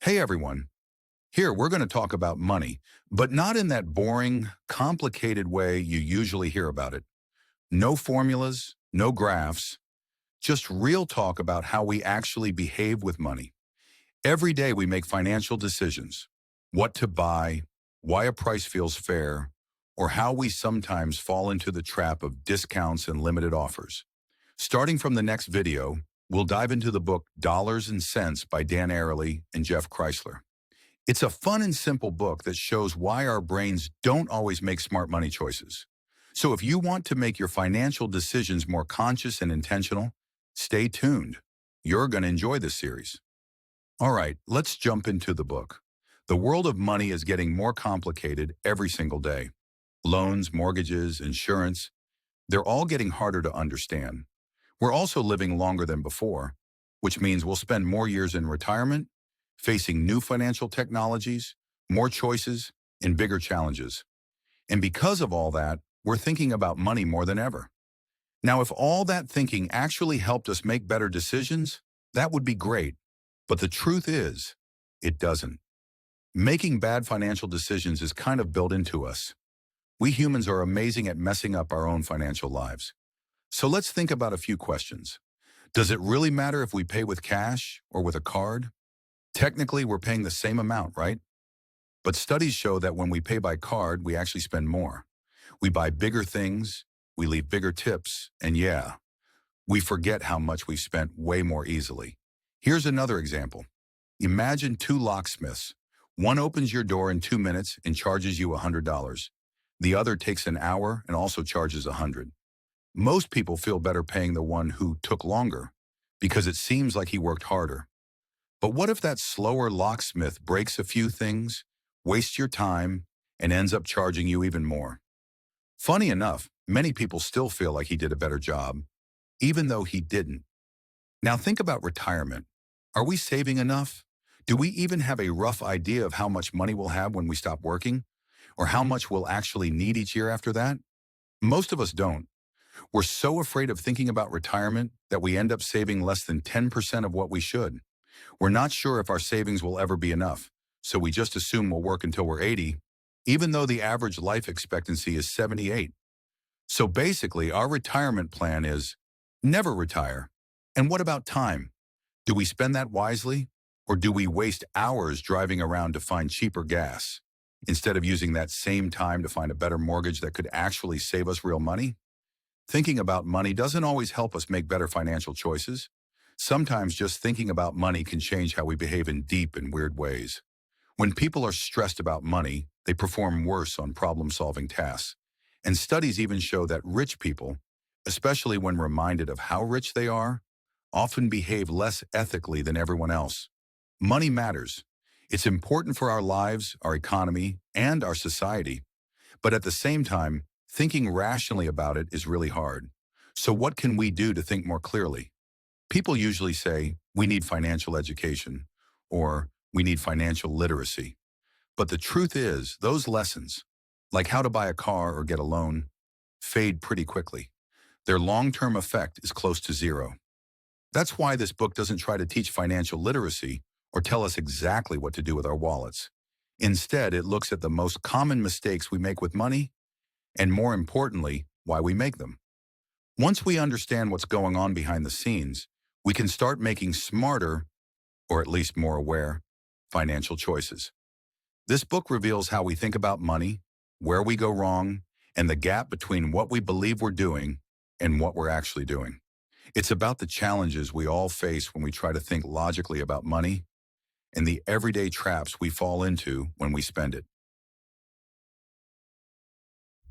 Hey everyone, here we're going to talk about money, but not in that boring, complicated way you usually hear about it. No formulas, no graphs, just real talk about how we actually behave with money. Every day we make financial decisions, what to buy, why a price feels fair, or how we sometimes fall into the trap of discounts and limited offers. Starting from the next video, we'll dive into the book Dollars and Cents by Dan Ariely and Jeff Kreisler. It's a fun and simple book that shows why our brains don't always make smart money choices. So if you want to make your financial decisions more conscious and intentional, stay tuned. You're going to enjoy this series. All right, let's jump into the book. The world of money is getting more complicated every single day. Loans, mortgages, insurance, they're all getting harder to understand. We're also living longer than before, which means we'll spend more years in retirement, facing new financial technologies, more choices, and bigger challenges. And because of all that, we're thinking about money more than ever. Now, if all that thinking actually helped us make better decisions, that would be great. But the truth is, it doesn't. Making bad financial decisions is kind of built into us. We humans are amazing at messing up our own financial lives. So let's think about a few questions. Does it really matter if we pay with cash or with a card? Technically, we're paying the same amount, right? But studies show that when we pay by card, we actually spend more. We buy bigger things, we leave bigger tips, and yeah, we forget how much we've spent way more easily. Here's another example. Imagine two locksmiths. One opens your door in 2 minutes and charges you $100. The other takes an hour and also charges $100. Most people feel better paying the one who took longer because it seems like he worked harder. But what if that slower locksmith breaks a few things, wastes your time, and ends up charging you even more? Funny enough, many people still feel like he did a better job, even though he didn't. Now think about retirement. Are we saving enough? Do we even have a rough idea of how much money we'll have when we stop working? Or how much we'll actually need each year after that? Most of us don't. We're so afraid of thinking about retirement that we end up saving less than 10% of what we should. We're not sure if our savings will ever be enough, so we just assume we'll work until we're 80, even though the average life expectancy is 78. So basically, our retirement plan is never retire. And what about time? Do we spend that wisely, or do we waste hours driving around to find cheaper gas, instead of using that same time to find a better mortgage that could actually save us real money? Thinking about money doesn't always help us make better financial choices. Sometimes just thinking about money can change how we behave in deep and weird ways. When people are stressed about money, they perform worse on problem-solving tasks. And studies even show that rich people, especially when reminded of how rich they are, often behave less ethically than everyone else. Money matters. It's important for our lives, our economy, and our society. But at the same time, thinking rationally about it is really hard. So what can we do to think more clearly? People usually say, we need financial education, or we need financial literacy. But the truth is, those lessons, like how to buy a car or get a loan, fade pretty quickly. Their long-term effect is close to zero. That's why this book doesn't try to teach financial literacy or tell us exactly what to do with our wallets. Instead, it looks at the most common mistakes we make with money, and more importantly, why we make them. Once we understand what's going on behind the scenes, we can start making smarter, or at least more aware, financial choices. This book reveals how we think about money, where we go wrong, and the gap between what we believe we're doing and what we're actually doing. It's about the challenges we all face when we try to think logically about money and the everyday traps we fall into when we spend it.